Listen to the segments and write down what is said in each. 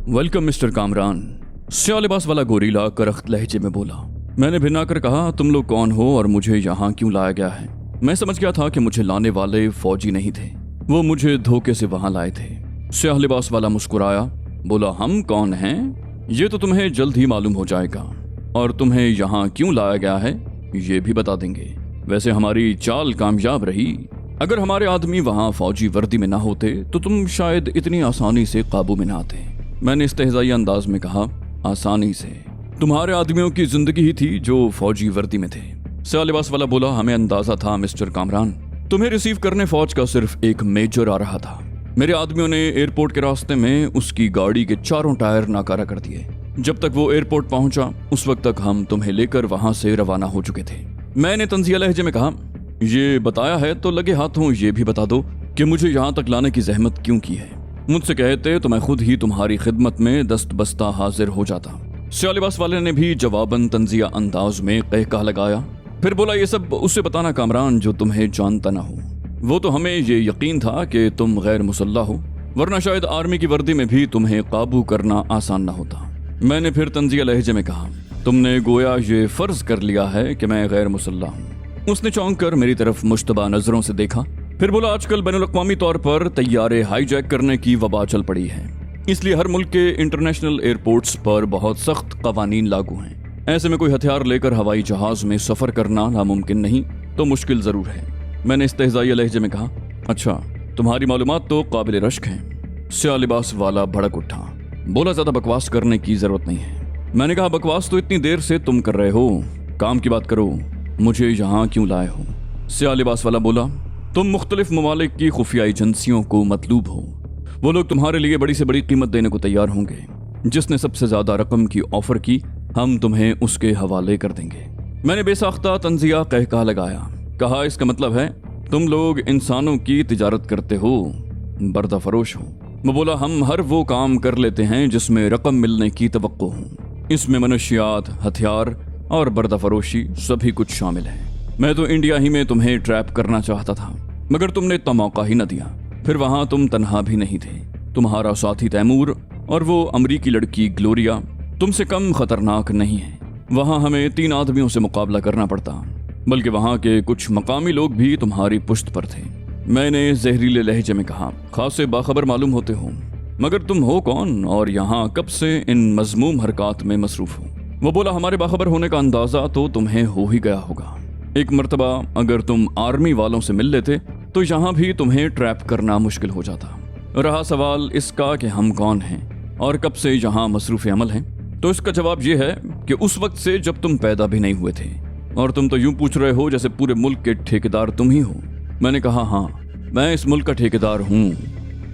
Welcome mister Kamran, स्याह लिबास वाला गोरीला करख्त लहजे में बोला। मैंने भिना कर कहा, तुम लोग कौन हो और मुझे यहाँ क्यों लाया गया है? मैं समझ गया था कि मुझे लाने वाले फौजी नहीं थे, वो मुझे धोखे से वहां लाए थे। स्याह लिबास वाला मुस्कुराया, बोला, हम कौन हैं ये तो तुम्हें जल्द ही मालूम हो जाएगा, और तुम्हें यहाँ क्यों लाया गया है ये भी बता देंगे। वैसे हमारी चाल कामयाब रही। अगर हमारे आदमी वहाँ फौजी वर्दी में ना होते तो तुम शायद इतनी आसानी से काबू में ना आते। मैंने इस्तेहज़ाई अंदाज में कहा, आसानी से? तुम्हारे आदमियों की जिंदगी ही थी जो फौजी वर्दी में थे। स्याह लिबास वाला बोला, हमें अंदाजा था मिस्टर कामरान, तुम्हें रिसीव करने फौज का सिर्फ एक मेजर आ रहा था। मेरे आदमियों ने एयरपोर्ट के रास्ते में उसकी गाड़ी के चारों टायर नाकारा कर दिए। जब तक वो एयरपोर्ट पहुंचा उस वक्त तक हम तुम्हें लेकर वहां से रवाना हो चुके थे। मैंने तंजिया लहजे में कहा, ये बताया है तो लगे हाथों ये भी बता दो कि मुझे यहाँ तक लाने की जहमत क्यों की है। मुझसे कहते तो मैं खुद ही तुम्हारी खिदमत में दस्त बस्ता हाजिर हो जाता। स्याह लिबास वाले ने भी जवाबन तंजिया अंदाज में कहका लगाया, फिर बोला, ये सब उससे बताना कामरान जो तुम्हें जानता ना हो। वो तो हमें ये यकीन था कि तुम गैर मुसल्लह हो, वरना शायद आर्मी की वर्दी में भी तुम्हें काबू करना आसान ना होता। मैंने फिर तंजिया लहजे में कहा, तुमने गोया ये फर्ज कर लिया है कि मैं गैर मुसल्लह हूँ। उसने चौंक कर मेरी तरफ मुश्तबा नजरों से देखा, फिर बोला, आजकल बैनुल-अक़वामी तौर पर तैयारे हाईजैक करने की वबा चल पड़ी है, इसलिए हर मुल्क के इंटरनेशनल एयरपोर्ट्स पर बहुत सख्त कवानीन लागू हैं। ऐसे में कोई हथियार लेकर हवाई जहाज में सफर करना नामुमकिन नहीं तो मुश्किल जरूर है। मैंने इस्तेहज़ाई लहजे में कहा, अच्छा, तुम्हारी मालूमात तो काबिल रश्क हैं। स्याह लिबास वाला भड़क उठा, बोला, ज्यादा बकवास करने की जरूरत नहीं है। मैंने कहा, बकवास तो इतनी देर से तुम कर रहे हो, काम की बात करो, मुझे यहाँ क्यों लाए हो? स्याह लिबास वाला बोला, तुम मुख्तलिफ ममालिक की खुफिया एजेंसियों को मतलूब हो। वो लोग तुम्हारे लिए बड़ी से बड़ी कीमत देने को तैयार होंगे। जिसने सबसे ज्यादा रकम की ऑफर की हम तुम्हें उसके हवाले कर देंगे। मैंने बेसाख्ता तंजिया कहका लगाया, कहा, इसका मतलब है तुम लोग इंसानों की तिजारत करते हो, बर्दा फरोश हो। वो बोला, हम हर वो काम कर लेते हैं जिसमें रकम मिलने की तवक्को हो। इसमें मनुष्यात, हथियार और बर्दा फरोशी सभी कुछ शामिल है। मैं तो इंडिया ही में तुम्हें ट्रैप करना चाहता था, मगर तुमने इतना मौका ही न दिया। फिर वहां तुम तन्हा भी नहीं थे, तुम्हारा साथी तैमूर और वो अमरीकी लड़की ग्लोरिया तुमसे कम खतरनाक नहीं है। वहां हमें 3 आदमियों से मुकाबला करना पड़ता, बल्कि वहां के कुछ मकामी लोग भी तुम्हारी पुश्त पर थे। मैंने जहरीले लहजे में कहा, खासे बाखबर मालूम होते हो, मगर तुम हो कौन और यहाँ कब से इन मजमूम हरकत में मसरूफ हो? वो बोला, हमारे बाखबर होने का अंदाजा तो तुम्हें हो ही गया होगा। एक मर्तबा अगर तुम आर्मी वालों से मिल लेते तो यहाँ भी तुम्हें ट्रैप करना मुश्किल हो जाता। रहा सवाल इसका कि हम कौन हैं और कब से यहाँ मसरूफ अमल हैं, तो इसका जवाब ये है कि उस वक्त से जब तुम पैदा भी नहीं हुए थे। और तुम तो यूं पूछ रहे हो जैसे पूरे मुल्क के ठेकेदार तुम ही हो। मैंने कहा, हाँ, मैं इस मुल्क का ठेकेदार हूँ,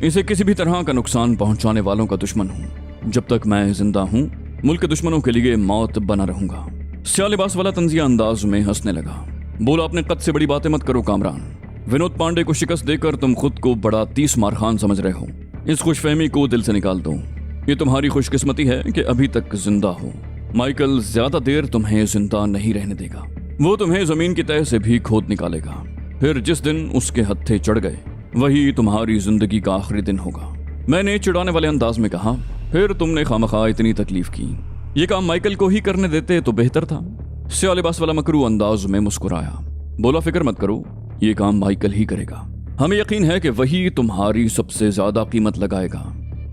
इसे किसी भी तरह का नुकसान पहुँचाने वालों का दुश्मन हूँ। जब तक मैं जिंदा हूँ मुल्क के दुश्मनों के लिए मौत बना रहूंगा। स्याह लिबास वाला तंजिया अंदाज में हंसने लगा, बोला, अपने कद से बड़ी बातें मत करो कामरान। विनोद पांडे को शिकस्त देकर तुम खुद को बड़ा 30 मार खान समझ रहे हो। इस खुशफहमी को दिल से निकाल दो। ये तुम्हारी खुशकिस्मती है कि अभी तक जिंदा हो। माइकल ज्यादा देर तुम्हें जिंदा नहीं रहने देगा, वो तुम्हें जमीन की तह से भी खोद निकालेगा। फिर जिस दिन उसके हत्थे चढ़ गए वही तुम्हारी जिंदगी का आखिरी दिन होगा। मैंने चिढ़ाने वाले अंदाज में कहा, फिर तुमने खामखा इतनी तकलीफ की, ये काम माइकल को ही करने देते तो बेहतर था। स्याह लिबास वाला मकरू अंदाज में मुस्कुराया, बोला, फिक्र मत करो, ये काम माइकल ही करेगा। हमें यकीन है कि वही तुम्हारी सबसे ज्यादा कीमत लगाएगा,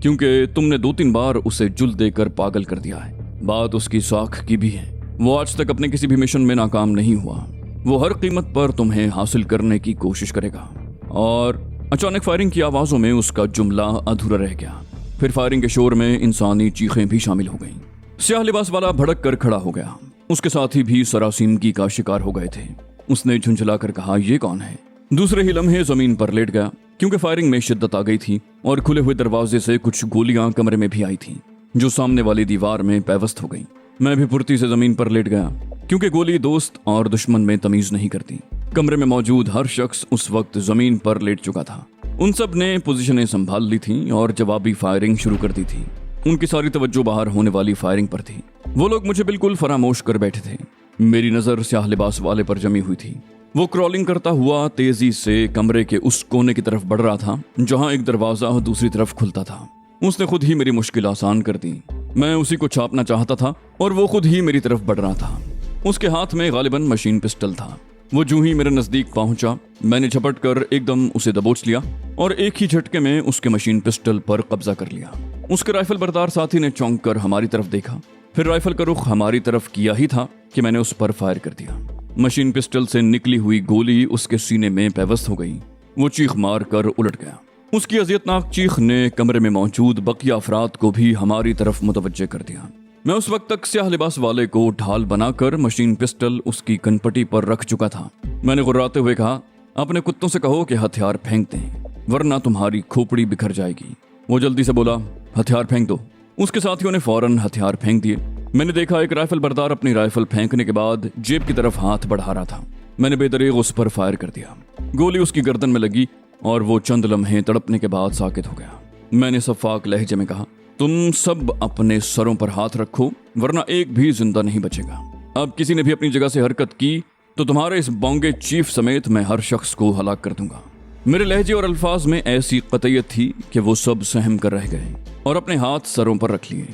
क्योंकि तुमने 2-3 बार उसे जुल देकर पागल कर दिया है। बात उसकी साख की भी है, वो आज तक अपने किसी भी मिशन में नाकाम नहीं हुआ। वो हर कीमत पर तुम्हें हासिल करने की कोशिश करेगा। और अचानक फायरिंग की आवाजों में उसका जुमला अधूरा रह गया। फिर फायरिंग के शोर में इंसानी चीखें भी शामिल हो गईं। स्याह लिबास वाला भड़क कर खड़ा हो गया, उसके साथी भी सरासीमगी का शिकार हो गए थे। उसने झुंझला कर कहा, ये कौन है? दूसरे ही लम्हे जमीन पर लेट गया, क्योंकि फायरिंग में शिद्दत आ गई थी और खुले हुए दरवाजे से कुछ गोलियां कमरे में भी आई थीं, जो सामने वाली दीवार में पैवस्त हो गई। मैं भी फुर्ती से जमीन पर लेट गया, क्योंकि गोली दोस्त और दुश्मन में तमीज नहीं करती। कमरे में मौजूद हर शख्स उस वक्त जमीन पर लेट चुका था। उन सब ने पोजीशनें संभाल ली थी और जवाबी फायरिंग शुरू कर दी थी। उनकी सारी तवज्जो बाहर होने वाली फायरिंग पर थी। वो लोग मुझे बिल्कुल फरामोश कर बैठे थे। मेरी नजर स्याह लिबास वाले पर जमी हुई थी। वो क्रॉलिंग करता हुआ तेजी से कमरे के उस कोने की तरफ बढ़ रहा था जहां एक दरवाजा दूसरी तरफ खुलता था। उसने खुद ही मेरी मुश्किल आसान कर दी। मैं उसी को छापना चाहता था और वो खुद ही मेरी तरफ बढ़ रहा था। उसके हाथ में गालिबन मशीन पिस्टल था। वो जूं ही मेरे नजदीक पहुंचा, मैंने झपट कर एकदम उसे दबोच लिया और एक ही झटके में उसके मशीन पिस्टल पर कब्जा कर लिया। उसके राइफल बरदार साथी ने चौंक कर हमारी तरफ देखा, फिर राइफल का रुख हमारी तरफ किया ही था कि मैंने उस पर फायर कर दिया। मशीन पिस्टल से निकली हुई गोली उसके सीने में पेवस्त हो गई। वो चीख मार कर उलट गया। उसकी अजियतनाक चीख ने कमरे में मौजूद बकिया अफराद को भी हमारी तरफ मुतवज्जे कर दिया। मैं उस वक्त तक स्याह लिबास वाले को ढाल बनाकर मशीन पिस्टल उसकी कनपटी पर रख चुका था। मैंने गुर्राते हुए कहा, अपने कुत्तों से कहो कि हथियार फेंक दें, वरना तुम्हारी खोपड़ी बिखर जाएगी। वो जल्दी से बोला, हथियार फेंक दो। उसके साथियों ने फौरन हथियार फेंक दिए। मैंने देखा एक राइफल बरदार अपनी राइफल फेंकने के बाद जेब की तरफ हाथ बढ़ा रहा था। मैंने बेदरीग उस पर फायर कर दिया। गोली उसकी गर्दन में लगी और वो चंद लम्हे तड़पने के बाद साकित हो गया। मैंने सफाक लहजे में कहा, तुम सब अपने सरों पर हाथ रखो, वरना एक भी जिंदा नहीं बचेगा। अब किसी ने भी अपनी जगह से हरकत की तो तुम्हारे इस बोंगे चीफ समेत मैं हर शख्स को हलाक कर दूंगा। मेरे लहजे और अल्फाज में ऐसी कतईयत थी कि वो सब सहम कर रह गए और अपने हाथ सरों पर रख लिए।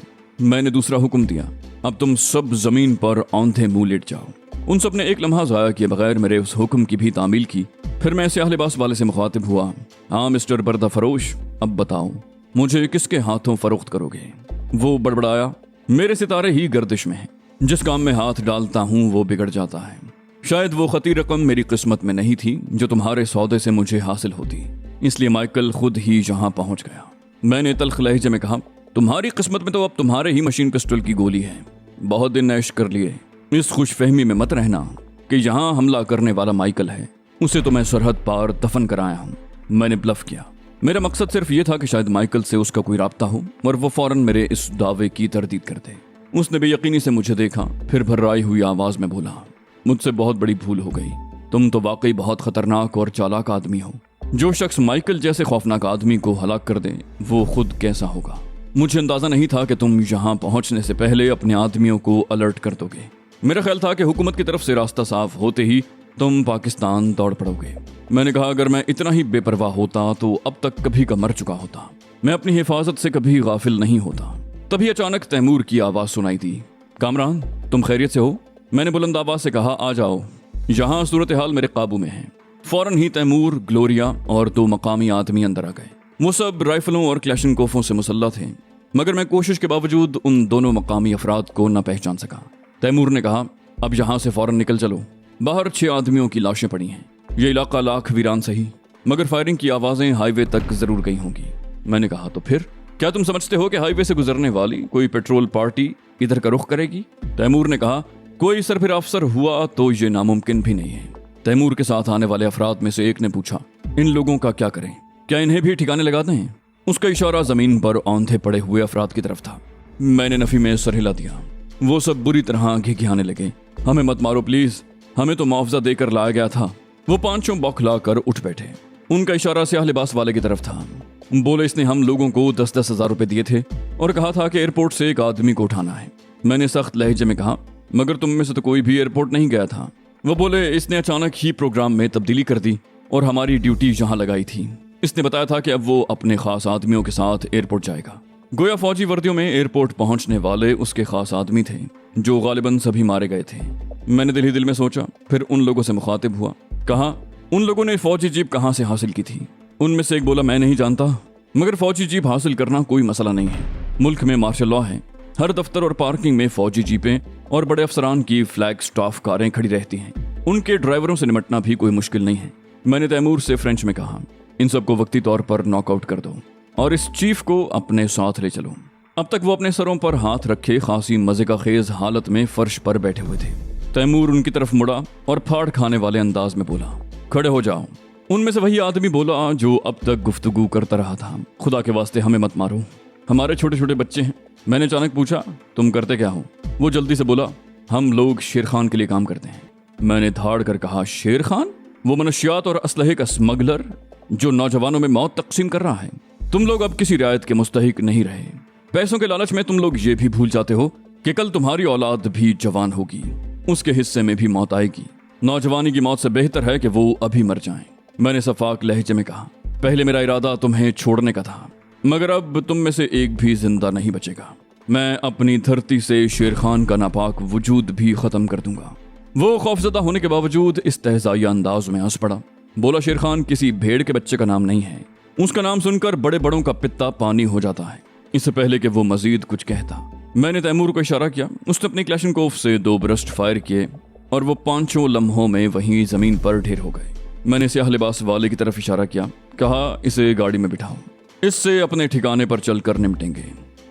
मैंने दूसरा हुक्म दिया, अब तुम सब जमीन पर औंधे मुंह लेट जाओ। उन सब ने एक लम्हा जाया किए बगैर मेरे उस हुक्म की भी तामील की। फिर मैं स्याह लिबास वाले से मुखातिब हुआ, हाँ मिस्टर पर्दा फरोश, अब बताओ मुझे किसके हाथों फरोख्त करोगे? वो बड़बड़ाया, मेरे सितारे ही गर्दिश में हैं, जिस काम में हाथ डालता हूँ वो बिगड़ जाता है। शायद वो खती रकम मेरी किस्मत में नहीं थी जो तुम्हारे सौदे से मुझे हासिल होती, इसलिए माइकल खुद ही यहाँ पहुँच गया। मैंने तल्ख लहजे में कहा, तुम्हारी किस्मत में तो अब तुम्हारे ही मशीन पिस्टल की गोली है। बहुत दिन ऐश कर लिए, इस खुशफहमी में मत रहना कि यहाँ हमला करने वाला माइकल है, उसे तो मैं सरहद पार दफन कराया हूँ। मैंने ब्लफ किया। मेरा मकसद सिर्फ ये था कि शायद माइकल से उसका कोई राब्ता हो और वो फौरन मेरे इस दावे की तरदीद कर दे। उसने बेयकीनी से मुझे देखा, फिर भर्राई हुई आवाज में बोला, मुझसे बहुत बड़ी भूल हो गई। तुम तो वाकई बहुत खतरनाक और चालाक आदमी हो। जो शख्स माइकल जैसे खौफनाक आदमी को हलाक कर दे वो खुद कैसा होगा। मुझे अंदाजा नहीं था कि तुम यहाँ पहुँचने से पहले अपने आदमियों को अलर्ट कर दोगे। मेरा ख्याल था कि हुकूमत की तरफ से रास्ता साफ होते ही तुम पाकिस्तान दौड़ पड़ोगे। मैंने कहा, अगर मैं इतना ही बेपरवाह होता तो अब तक कभी का मर चुका होता। मैं अपनी हिफाजत से कभी गाफिल नहीं होता। तभी अचानक तैमूर की आवाज सुनाई दी, कामरान तुम खैरियत से हो? मैंने बुलंद आवाज से कहा, आ जाओ, यहाँ सूरत हाल मेरे काबू में है। फौरन ही तैमूर, ग्लोरिया और 2 मकामी आदमी अंदर आ गए। वो सब राइफलों और क्लैशनकोफों से मुसल्लह थे, मगर मैं कोशिश के बावजूद उन दोनों मकामी अफराद को न पहचान सका। तैमूर ने कहा, अब यहाँ से फौरन निकल चलो, बाहर 6 आदमियों की लाशें पड़ी हैं। ये इलाका लाख वीरान सही, मगर फायरिंग की आवाजें हाईवे तक जरूर गई होंगी। मैंने कहा, तो फिर क्या तुम समझते हो कि हाईवे से गुजरने वाली कोई पेट्रोल पार्टी इधर का रुख करेगी? तैमूर ने कहा, कोई सरफिर अफसर हुआ तो ये नामुमकिन भी नहीं है। तैमूर के साथ आने वाले अफराद में से एक ने पूछा, इन लोगों का क्या करें? क्या इन्हें भी ठिकाने लगा दें? उसका इशारा जमीन पर औंधे पड़े हुए अफराद की तरफ था। मैंने नफी में सर हिला दिया। वो सब बुरी तरह घिघियाने लगे, हमें मत मारो प्लीज, हमें तो मुआवजा देकर लाया गया था। वो पांचों बौखला कर उठ बैठे। उनका इशारा स्याह लिबास वाले की तरफ था। बोले, इसने हम लोगों को 10-10 हजार रुपए दिए थे और कहा था कि एयरपोर्ट से एक आदमी को उठाना है। मैंने सख्त लहजे में कहा, मगर तुम में से तो कोई भी एयरपोर्ट नहीं गया था। वो बोले, इसने अचानक ही प्रोग्राम में तब्दीली कर दी और हमारी ड्यूटी यहाँ लगाई थी। इसने बताया था कि अब वो अपने खास आदमियों के साथ एयरपोर्ट जाएगा। गोया फौजी वर्दियों में एयरपोर्ट पहुंचने वाले उसके खास आदमी थे, जो गालिबन सभी मारे गए थे। मैंने दिल ही दिल में सोचा, फिर उन लोगों से मुखातिब हुआ, कहा, उन लोगों ने फौजी जीप कहाँ से हासिल की थी? उनमें से एक बोला, मैं नहीं जानता, मगर फौजी जीप हासिल करना कोई मसला नहीं है। मुल्क में मार्शल लॉ है, हर दफ्तर और पार्किंग में फौजी जीपें और बड़े अफसरान की फ्लैग स्टाफ कारें खड़ी रहती हैं। उनके ड्राइवरों से निपटना भी कोई मुश्किल नहीं है। मैंने तैमूर से फ्रेंच में कहा, इन सबको वक्ती तौर पर नॉकआउट कर दो और इस चीफ को अपने साथ ले चलो। अब तक वो अपने सरों पर हाथ रखे खासी मजे का खेज हालत में फर्श पर बैठे हुए थे। तैमूर उनकी तरफ मुड़ा और फाड़ खाने वाले अंदाज में बोला, खड़े हो जाओ। उनमें से वही आदमी बोला जो अब तक गुफ्तगू करता रहा था, खुदा के वास्ते हमें मत मारो, हमारे छोटे छोटे बच्चे हैं। मैंने अचानक पूछा, तुम करते क्या हो? वो जल्दी से बोला, हम लोग शेर खान के लिए काम करते हैं। मैंने धाड़ कर कहा, शेर खान? वो मनशियात और असलहे का स्मगलर जो नौजवानों में मौत तकसीम कर रहा है। तुम लोग अब किसी रियायत के मुस्तहिक नहीं रहे। पैसों के लालच में तुम लोग ये भी भूल जाते हो कि कल तुम्हारी औलाद भी जवान होगी, उसके हिस्से में भी मौत आएगी। नौजवानी की मौत से बेहतर है कि वो अभी मर जाएं। मैंने सफाक लहजे में कहा, पहले मेरा इरादा तुम्हें छोड़ने का था, मगर अब तुम में से एक भी जिंदा नहीं बचेगा। मैं अपनी धरती से शेर खान का नापाक वजूद भी खत्म कर दूंगा। वो खौफजदा होने के बावजूद इस तहज़ाइया अंदाज में हंस पड़ा। बोला, शेर खान किसी भेड़ के बच्चे का नाम नहीं है। उसका नाम सुनकर बड़े बड़ों का पित्ता पानी हो जाता है। इससे पहले कि वो मजीद कुछ कहता, मैंने तैमूर को इशारा किया। उसने अपनी क्लैशनकोफ से 2 बरस्ट फायर किए और वो 5 लम्हों में वहीं जमीन पर ढेर हो गए। मैंने स्याह लिबास वाले की तरफ इशारा किया, कहा इसे गाड़ी में बिठाओ, इससे अपने ठिकाने पर चलकर निपटेंगे।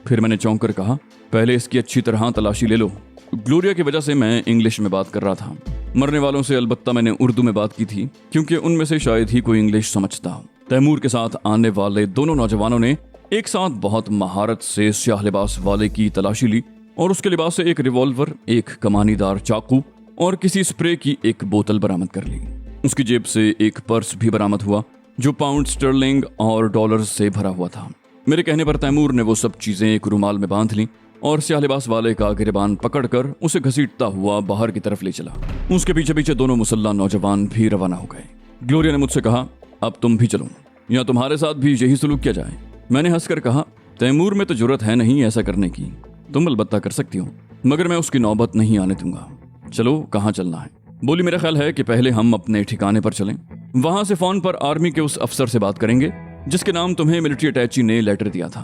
फिर मैंने चौंक कर कहा, पहले इसकी अच्छी तरह तलाशी ले लो। ग्लोरिया की वजह से मैं इंग्लिश में बात कर रहा था। मरने वालों से अलबत्ता मैंने उर्दू में बात की थी, क्योंकि उनमें से शायद ही कोई इंग्लिश समझता हो। तैमूर के साथ आने वाले दोनों नौजवानों ने एक साथ बहुत महारत से स्याह लिबास वाले की तलाशी ली और उसके लिबास से एक रिवॉल्वर, एक कमानीदार चाकू और किसी स्प्रे की एक बोतल बरामद कर ली। उसकी जेब से एक पर्स भी बरामद हुआ जो पाउंड स्टर्लिंग और डॉलर्स से भरा हुआ था। मेरे कहने पर तैमूर ने वो सब चीजें एक रुमाल में बांध ली और स्याह लिबास वाले का गिरबान पकड़कर उसे घसीटता हुआ बाहर की तरफ ले चला। उसके पीछे पीछे दोनों मुसल्ला नौजवान भी रवाना हो गए। ग्लोरिया ने मुझसे कहा, अब तुम भी चलो या तुम्हारे साथ भी यही सलूक किया जाए। मैंने हंसकर कहा, तैमूर में तो जरूरत है नहीं ऐसा करने की, तुम अलबत्ता कर सकती हो, मगर मैं उसकी नौबत नहीं आने दूंगा। चलो, कहाँ चलना है? बोली, मेरा ख्याल है कि पहले हम अपने ठिकाने पर चलें। वहां से फोन पर आर्मी के उस अफसर से बात करेंगे जिसके नाम तुम्हें मिलिट्री अटैची ने लेटर दिया था।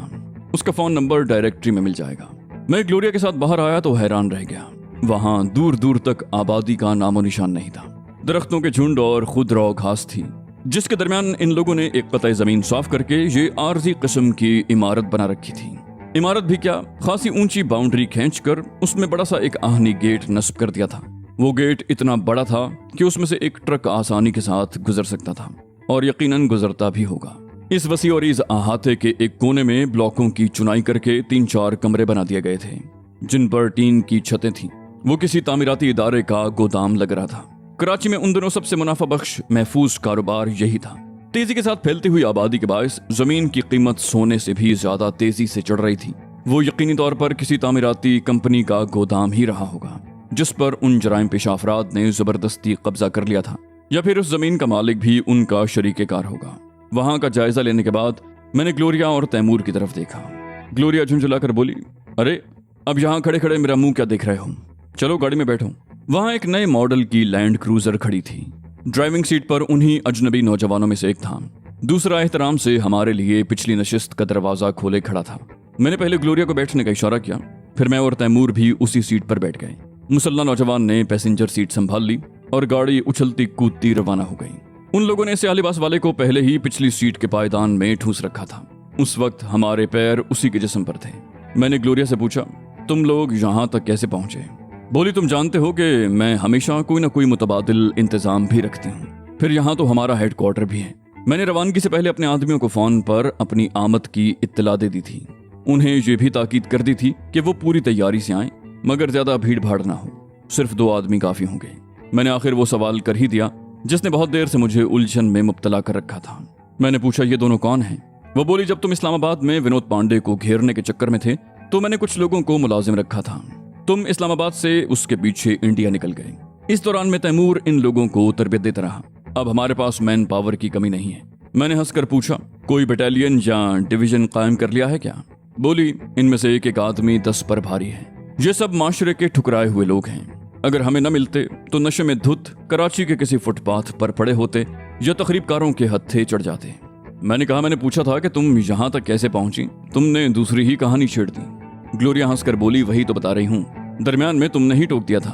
उसका फोन नंबर डायरेक्टरी में मिल जाएगा। मैं ग्लोरिया के साथ बाहर आया तो हैरान रह गया। वहां दूर दूर तक आबादी का नामो निशान नहीं था। दरख्तों के झुंड और खुदरौ घास थी, जिसके दरमियान इन लोगों ने एक कतई जमीन साफ करके ये आरजी किस्म की इमारत बना रखी थी। इमारत भी क्या, खासी ऊंची बाउंड्री खींचकर उसमें बड़ा सा एक आहनी गेट नस्ब कर दिया था। वो गेट इतना बड़ा था कि उसमें से एक ट्रक आसानी के साथ गुजर सकता था और यकीनन गुजरता भी होगा। इस वसी और इस अहाते के एक कोने में ब्लॉकों की चुनाई करके 3-4 कमरे बना दिए गए थे जिन पर टीन की छतें थीं। वो किसी तामीराती इदारे का गोदाम लग रहा था। कराची में उन दिनों सबसे मुनाफा बख्श महफूज कारोबार यही था। तेजी के साथ फैलती हुई आबादी के बायस जमीन की कीमत सोने से भी ज्यादा तेजी से चढ़ रही थी। वो यकीनी तौर पर किसी तामीराती कंपनी का गोदाम ही रहा होगा जिस पर उन जराइम पेशा अफराद ने जबरदस्ती कब्जा कर लिया था, या फिर उस जमीन का मालिक भी उनका शरीकेकार होगा। वहां का जायजा लेने के बाद मैंने ग्लोरिया और तैमूर की तरफ देखा। ग्लोरिया झुंझुलाकर बोली, अरे अब यहाँ खड़े खड़े मेरा मुंह क्या देख रहे हो, चलो गाड़ी में बैठो। वहां एक नए मॉडल की लैंड क्रूजर खड़ी थी। ड्राइविंग सीट पर उन्हीं अजनबी नौजवानों में से एक था। दूसरा एहतराम से हमारे लिए पिछली नशिस्त का दरवाजा खोले खड़ा था। मैंने पहले ग्लोरिया को बैठने का इशारा किया, फिर मैं और तैमूर भी उसी सीट पर बैठ गए। मुसल्ला नौजवान ने पैसेंजर सीट संभाल ली और गाड़ी उछलती कूदती रवाना हो गई। उन लोगों ने स्याह लिबास वाले को पहले ही पिछली सीट के पायदान में ठूस रखा था। उस वक्त हमारे पैर उसी के जिस्म पर थे। मैंने ग्लोरिया से पूछा, तुम लोग यहाँ तक कैसे पहुंचे? बोली, तुम जानते हो कि मैं हमेशा कोई ना कोई मुतबादिल इंतजाम भी रखती हूँ, फिर यहाँ तो हमारा हेडक्वार्टर भी है। मैंने रवानगी से पहले अपने आदमियों को फोन पर अपनी आमद की इत्तला दे दी थी। उन्हें ये भी ताकीद कर दी थी कि वो पूरी तैयारी से आए, मगर ज्यादा भीड़ भाड़ ना हो, सिर्फ 2 आदमी काफी होंगे। मैंने आखिर वो सवाल कर ही दिया जिसने बहुत देर से मुझे उलझन में मुब्तला कर रखा था। मैंने पूछा, ये दोनों कौन हैं? वो बोली, जब तुम इस्लामाबाद में विनोद पांडे को घेरने के चक्कर में थे तो मैंने कुछ लोगों को मुलाजिम रखा था। तुम इस्लामाबाद से उसके पीछे इंडिया निकल गए। इस दौरान में तैमूर इन लोगों को तरबियत देता रहा। अब हमारे पास मैन पावर की कमी नहीं है। मैंने हंसकर पूछा, कोई बटालियन या डिवीजन कायम कर लिया है क्या? बोली, इनमें से एक आदमी 10 पर भारी है। ये सब माशरे के ठुकराए हुए लोग हैं। अगर हमें न मिलते तो नशे में धुत कराची के किसी फुटपाथ पर पड़े होते या तकरीबकारों के हत्थे चढ़ जाते। मैंने कहा, मैंने पूछा था कि तुम यहाँ तक कैसे पहुंची, तुमने दूसरी ही कहानी छेड़ दी। ग्लोरिया हंसकर बोली, वही तो बता रही हूँ, दरमियान में तुमने ही टोक दिया था।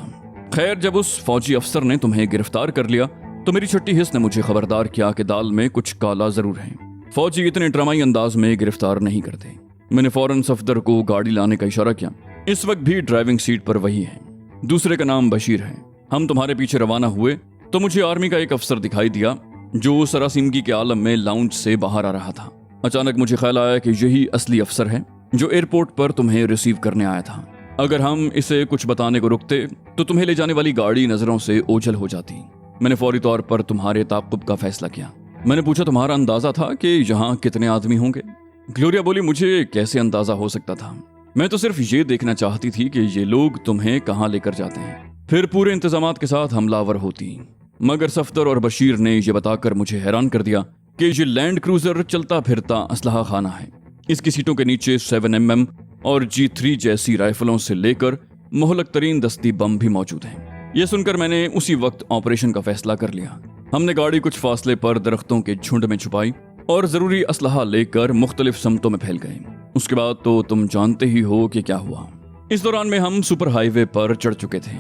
खैर, जब उस फौजी अफसर ने तुम्हें गिरफ्तार कर लिया तो मेरी छठी हिस्स ने मुझे खबरदार किया कि दाल में कुछ काला जरूर है। फौजी इतने ड्रामाई अंदाज में गिरफ्तार नहीं करते। मैंने फौरन सफदर को गाड़ी लाने का इशारा किया। इस वक्त भी ड्राइविंग सीट पर वही है। दूसरे का नाम बशीर है। हम तुम्हारे पीछे रवाना हुए तो मुझे आर्मी का एक अफसर दिखाई दिया जो सरासिमगी के आलम में लाउंज से बाहर आ रहा था। अचानक मुझे ख्याल आया कि यही असली अफसर है जो एयरपोर्ट पर तुम्हें रिसीव करने आया था। अगर हम इसे कुछ बताने को रुकते तो तुम्हें ले जाने वाली गाड़ी नजरों से ओझल हो जाती। मैंने फौरी तौर पर तुम्हारे ताक़ुब का फैसला किया। मैंने पूछा, तुम्हारा अंदाजा था कि यहाँ कितने आदमी होंगे? ग्लोरिया बोली, मुझे कैसे अंदाजा हो सकता था, मैं तो सिर्फ ये देखना चाहती थी कि ये लोग तुम्हें कहाँ लेकर जाते हैं, फिर पूरे इंतजामात के साथ हमलावर होती। मगर सफदर और बशीर ने ये बताकर मुझे हैरान कर दिया कि ये लैंड क्रूजर चलता फिरता असलहा खाना है। इसकी सीटों के नीचे 7mm और G3 जैसी राइफलों से लेकर मोहलक तरीन दस्ती बम भी मौजूद हैं। यह सुनकर मैंने उसी वक्त ऑपरेशन का फैसला कर लिया। हमने गाड़ी कुछ फासले पर दरख्तों के झुंड में छुपाई और जरूरी असलहा लेकर मुख्तलिफ समतों में फैल गए। उसके बाद तो तुम जानते ही हो कि क्या हुआ। इस दौरान में हम सुपर हाईवे पर चढ़ चुके थे।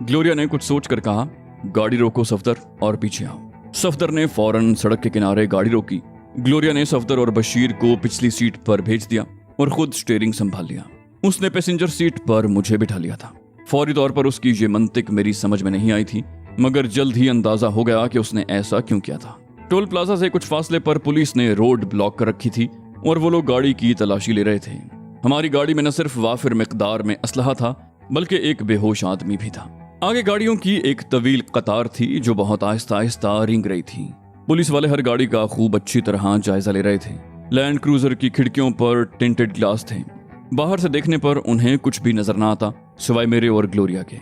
ग्लोरिया ने कुछ सोच कर कहा, गाड़ी रोको सफदर और पीछे आओ। सफदर ने फौरन सड़क के किनारे गाड़ी रोकी। ग्लोरिया ने सफदर और बशीर को पिछली सीट पर भेज दिया और खुद स्टीयरिंग संभाल लिया। उसने पैसेंजर सीट पर मुझे बिठा लिया था। फौरी तौर पर उसकी ये मंतिक मेरी समझ में नहीं आई थी, मगर जल्द ही अंदाजा हो गया कि उसने ऐसा क्यों किया था। टोल प्लाजा से कुछ फासले पर पुलिस ने रोड ब्लॉक कर रखी थी और वो लोग गाड़ी की तलाशी ले रहे थे। हमारी गाड़ी में न सिर्फ वाफिर मिकदार में असलहा था, बल्कि एक बेहोश आदमी भी था। आगे गाड़ियों की एक तवील कतार थी जो बहुत आहिस्ता आहिस्ता रेंग रही थी। पुलिस वाले हर गाड़ी का खूब अच्छी तरह जायजा ले रहे थे। लैंड क्रूजर की खिड़कियों पर टिंटेड ग्लास थे। बाहर से देखने पर उन्हें कुछ भी नजर ना आता सिवाय मेरे और ग्लोरिया के।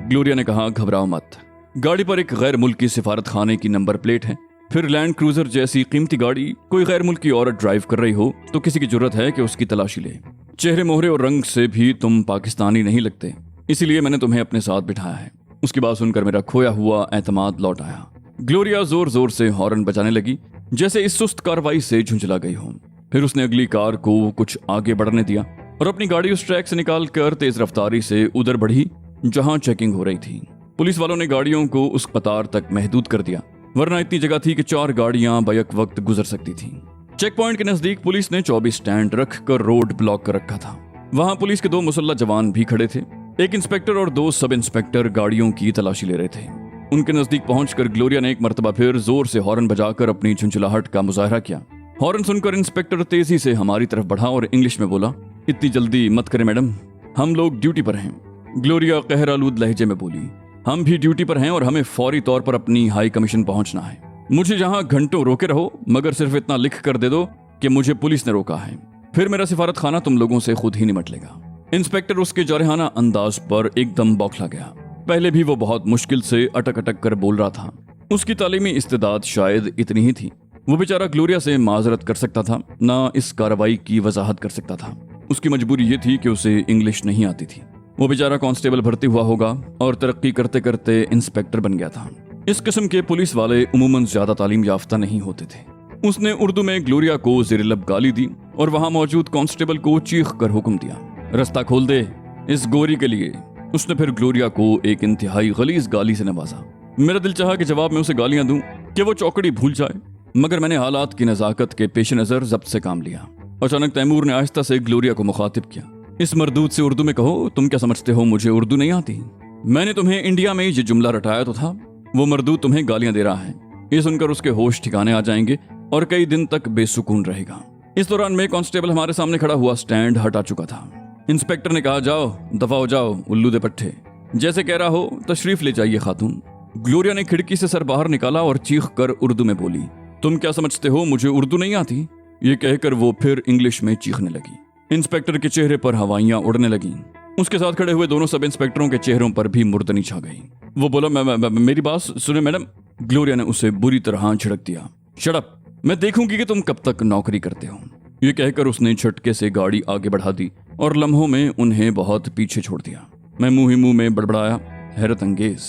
ग्लोरिया ने कहा, घबराओ मत, गाड़ी पर एक गैर मुल्की सिफारत खाने की नंबर प्लेट है। फिर लैंड क्रूजर जैसी कीमती गाड़ी कोई गैर मुल्की औरत ड्राइव कर रही हो तो किसी की जरूरत है कि उसकी तलाशी ले। चेहरे मोहरे और रंग से भी तुम पाकिस्तानी नहीं लगते, इसीलिए मैंने तुम्हें अपने साथ बिठाया है। उसकी बात सुनकर मेरा खोया हुआ एतमाद लौट आया। ग्लोरिया जोर जोर से हॉर्न बजाने लगी, जैसे इस सुस्त कार्रवाई से झुंझला गई हो। फिर उसने अगली कार को कुछ आगे बढ़ने दिया और अपनी गाड़ी उस ट्रैक से निकाल कर तेज रफ्तारी से उधर बढ़ी जहां चेकिंग हो रही थी। पुलिस वालों ने गाड़ियों को उस कतार तक महदूद कर दिया, वरना इतनी जगह थी कि 4 गाड़ियां बैक वक्त गुजर सकती थीं। चेक पॉइंट के नजदीक पुलिस ने 24 स्टैंड रख कर रोड ब्लॉक कर रखा था। वहां पुलिस के 2 मुसल्ला जवान भी खड़े थे। एक इंस्पेक्टर और 2 सब इंस्पेक्टर गाड़ियों की तलाशी ले रहे थे। उनके नजदीक पहुंचकर ग्लोरिया ने एक मर्तबा फिर जोर से हॉर्न बजाकर अपनी झुंझलाहट का मुजाहरा किया। हॉर्न सुनकर इंस्पेक्टर तेजी से हमारी तरफ बढ़ा और इंग्लिश में बोला, इतनी जल्दी मत करें मैडम, हम लोग ड्यूटी पर हैं। ग्लोरिया कहरालूद लहजे में बोली, हम भी ड्यूटी पर हैं और हमें फौरी तौर पर अपनी हाई कमीशन पहुंचना है। मुझे जहां घंटों रोके रहो, मगर सिर्फ इतना लिख कर दे दो कि मुझे पुलिस ने रोका है, फिर मेरा सिफारत खाना तुम लोगों से खुद ही निमट लेगा। इंस्पेक्टर उसके जारहाना अंदाज पर एकदम बौखला गया। पहले भी वो बहुत मुश्किल से अटक अटक कर बोल रहा था। उसकी तालीमी इस्तेदाद शायद इतनी ही थी। वो बेचारा ग्लोरिया से माजरत कर सकता था, ना इस कार्रवाई की वजाहत कर सकता था। उसकी मजबूरी ये थी कि उसे इंग्लिश नहीं आती थी। वो बेचारा कांस्टेबल भर्ती हुआ होगा और तरक्की करते करते इंस्पेक्टर बन गया था। इस किस्म के पुलिस वाले उमूमन ज्यादा तालीम याफ्ता नहीं होते थे। उसने उर्दू में ग्लोरिया को ज़ेर-ए-लब गाली दी और वहां मौजूद कांस्टेबल को चीख कर हुक्म दिया, रास्ता खोल दे इस गोरी के लिए। उसने फिर ग्लोरिया को एक इंतहाई गलीज गाली से नवाजा। मेरा दिल चाहा कि जवाब में उसे गालियां दूं कि वो चौकड़ी भूल जाए, मगर मैंने हालात की नजाकत के पेश नजर जब्त से काम लिया। अचानक तैमूर ने आहिस्ता से ग्लोरिया को मुखातिब किया, इस मरदूद से उर्दू में कहो, तुम क्या समझते हो मुझे उर्दू नहीं आती? मैंने तुम्हें इंडिया में ये जुमला रटाया तो था। वो मरदूद तुम्हें गालियां दे रहा है। ये सुनकर उसके होश ठिकाने आ जाएंगे और कई दिन तक बेसुकून रहेगा। इस दौरान में कांस्टेबल हमारे सामने खड़ा हुआ स्टैंड हटा चुका था। इंस्पेक्टर ने कहा, जाओ दफा हो जाओ उल्लू दे पट्टे, जैसे कह रहा हो तशरीफ ले जाइए खातून। ग्लोरिया ने खिड़की से सर बाहर निकाला और चीख कर उर्दू में बोली, तुम क्या समझते हो मुझे उर्दू नहीं आती? ये कहकर वो फिर इंग्लिश में चीखने लगी। इंस्पेक्टर के चेहरे पर हवाइयां उड़ने लगीं। उसके साथ खड़े हुए दोनों सब इंस्पेक्टरों के चेहरों पर भी मुर्दनी छा गई। वो बोला, मेरी बात सुने मैडम। ग्लोरिया ने उसे बुरी तरह झिड़क दिया, शट अप, मैं देखूंगी कि तुम कब तक नौकरी करते हो। ये कहकर उसने झटके से गाड़ी आगे बढ़ा दी और लम्हों में उन्हें बहुत पीछे छोड़ दिया। मैं मुंह ही मुंह में बड़बड़ाया, हैरत अंगेज,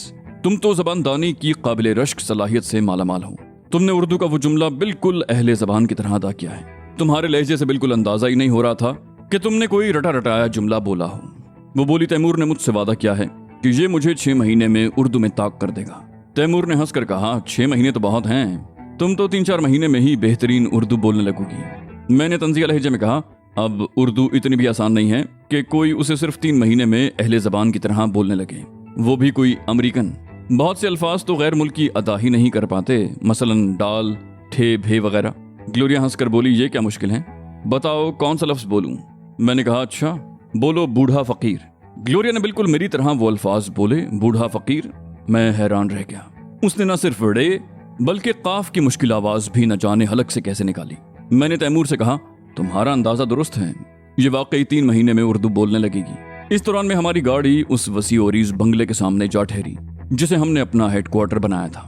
तुम तो ज़बानदानी की काबिल रश्क सलाहियत से मालामाल हो। तुमने उर्दू का वो जुमला बिल्कुल अहले ज़बान की तरह अदा किया है। तुम्हारे लहजे से बिल्कुल अंदाजा ही नहीं हो रहा था कि तुमने कोई रटा रटाया जुमला बोला हो। वो बोली, तैमूर ने मुझसे वादा किया है कि ये मुझे 6 महीने में उर्दू में ताक कर देगा। तैमूर ने हंसकर कहा, 6 महीने तो बहुत हैं, तुम तो 3-4 महीने में ही बेहतरीन उर्दू बोलने लगोगी। मैंने तंजिया लहजे में कहा, अब उर्दू इतनी भी आसान नहीं है कि कोई उसे सिर्फ 3 महीने में अहले ज़बान की तरह बोलने लगे, वो भी कोई अमरीकन। बहुत से अल्फाज तो गैर मुल्की अदा ही नहीं कर पाते, मसलन डाल, ठे, भे वगैरह। ग्लोरिया हंसकर बोली, ये क्या मुश्किल है, बताओ कौन सा लफ्ज बोलूं? मैंने कहा, अच्छा बोलो बूढ़ा फकीर। ग्लोरिया ने बिल्कुल मेरी तरह वो अल्फाज बोले, बूढ़ा फकीर। मैं हैरान रह गया। उसने न सिर्फ रे बल्कि काफ की मुश्किल आवाज भी न जाने हलक से कैसे निकाली। मैंने तैमूर से कहा, तुम्हारा अंदाजा दुरुस्त है, ये वाकई 3 महीने में उर्दू बोलने लगेगी। इस दौरान में हमारी गाड़ी उस वसी और इस बंगले के सामने जा ठहरी जिसे हमने अपना हेडक्वार्टर बनाया था।